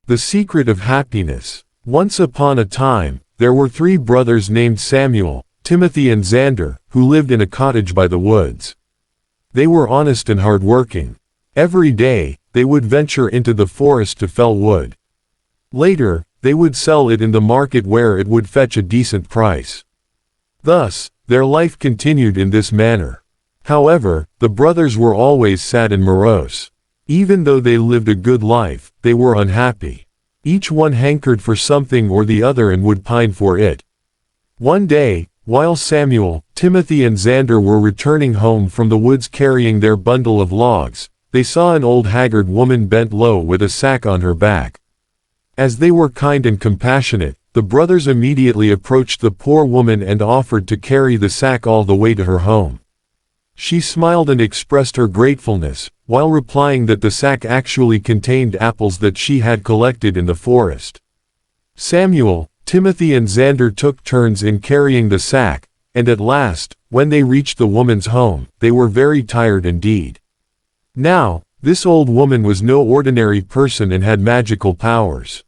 The secret of happiness. Once upon a time, there were 3 brothers named Samuel, Timothy and Xander, who lived in a cottage by the woods. They were honest and hard-working. Every day, they would venture into the forest to fell wood. Later, they would sell it in the market where it would fetch a decent price. Thus, their life continued in this manner. However, the brothers were always sad and morose. Even though they lived a good life, they were unhappy. Each one hankered for something or the other and would pine for it. One day, while Samuel, Timothy and Xander were returning home from the woods carrying their bundle of logs, they saw an old haggard woman bent low with a sack on her back. As they were kind and compassionate, the brothers immediately approached the poor woman and offered to carry the sack all the way to her home. She smiled and expressed her gratefulness, while replying that the sack actually contained apples that she had collected in the forest. Samuel, Timothy and Xander took turns in carrying the sack, and at last, when they reached the woman's home, they were very tired indeed. Now, this old woman was no ordinary person and had magical powers.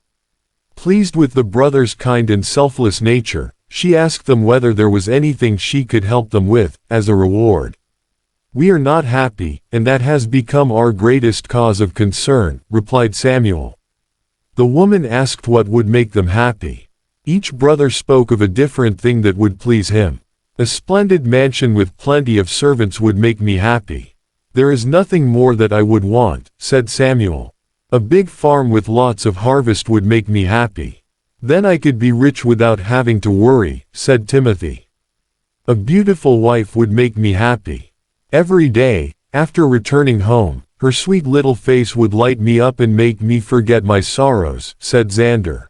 Pleased with the brothers' kind and selfless nature, she asked them whether there was anything she could help them with, as a reward. "We are not happy, and that has become our greatest cause of concern," replied Samuel. The woman asked what would make them happy. Each brother spoke of a different thing that would please him. "A splendid mansion with plenty of servants would make me happy. There is nothing more that I would want," said Samuel. "A big farm with lots of harvest would make me happy. Then I could be rich without having to worry," said Timothy. "A beautiful wife would make me happy. Every day, after returning home, her sweet little face would light me up and make me forget my sorrows," said Xander.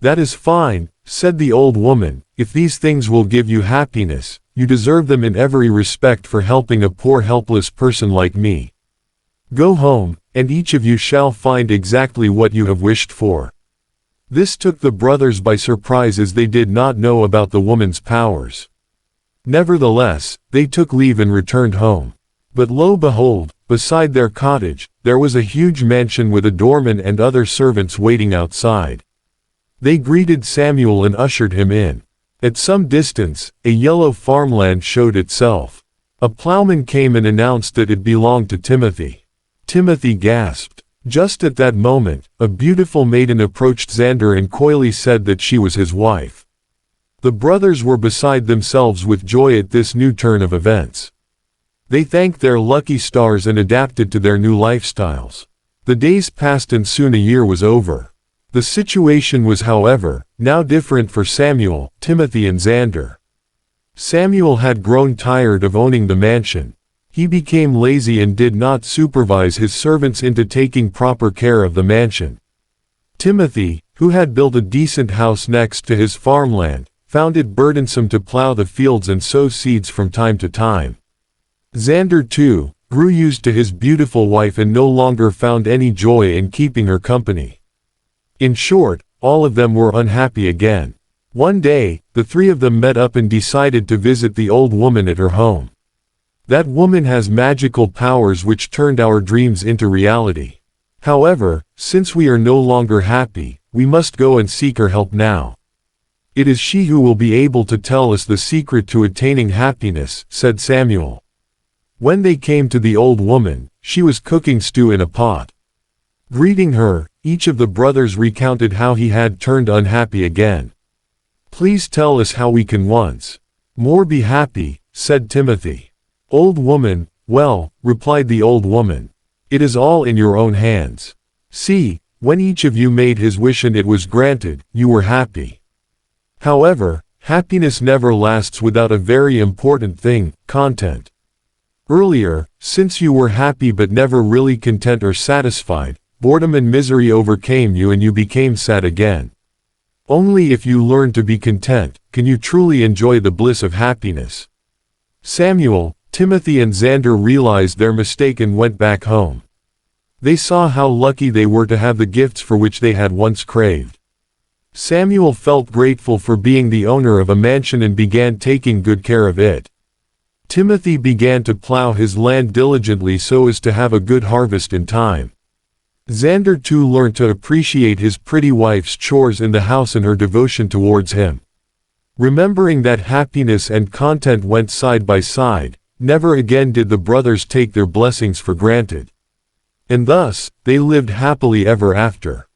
"That is fine," said the old woman. "If these things will give you happiness, you deserve them in every respect for helping a poor helpless person like me. Go home, and each of you shall find exactly what you have wished for." This took the brothers by surprise as they did not know about the woman's powers. Nevertheless, they took leave and returned home. But lo behold, beside their cottage, there was a huge mansion with a doorman and other servants waiting outside. They greeted Samuel and ushered him in. At some distance, a yellow farmland showed itself. A plowman came and announced that it belonged to Timothy. Timothy gasped. Just at that moment, a beautiful maiden approached Xander and coyly said that she was his wife. The brothers were beside themselves with joy at this new turn of events. They thanked their lucky stars and adapted to their new lifestyles. The days passed and soon a year was over. The situation was, however, now different for Samuel, Timothy and Xander. Samuel had grown tired of owning the mansion. He became lazy and did not supervise his servants into taking proper care of the mansion. Timothy, who had built a decent house next to his farmland, found it burdensome to plow the fields and sow seeds from time to time. Xander, too, grew used to his beautiful wife and no longer found any joy in keeping her company. In short, all of them were unhappy again. One day, the 3 of them met up and decided to visit the old woman at her home. "That woman has magical powers which turned our dreams into reality. However, since we are no longer happy, we must go and seek her help now. It is she who will be able to tell us the secret to attaining happiness," said Samuel. When they came to the old woman, she was cooking stew in a pot. Greeting her, each of the brothers recounted how he had turned unhappy again. "Please tell us how we can once more be happy," said Timothy. "Old woman, well," replied the old woman, "it is all in your own hands. See, when each of you made his wish and it was granted, you were happy. However, happiness never lasts without a very important thing, content. Earlier, since you were happy but never really content or satisfied, boredom and misery overcame you and you became sad again. Only if you learn to be content, can you truly enjoy the bliss of happiness." Samuel, Timothy and Xander realized their mistake and went back home. They saw how lucky they were to have the gifts for which they had once craved. Samuel felt grateful for being the owner of a mansion and began taking good care of it. Timothy began to plow his land diligently so as to have a good harvest in time. Xander too learned to appreciate his pretty wife's chores in the house and her devotion towards him. Remembering that happiness and content went side by side, never again did the brothers take their blessings for granted. And thus, they lived happily ever after.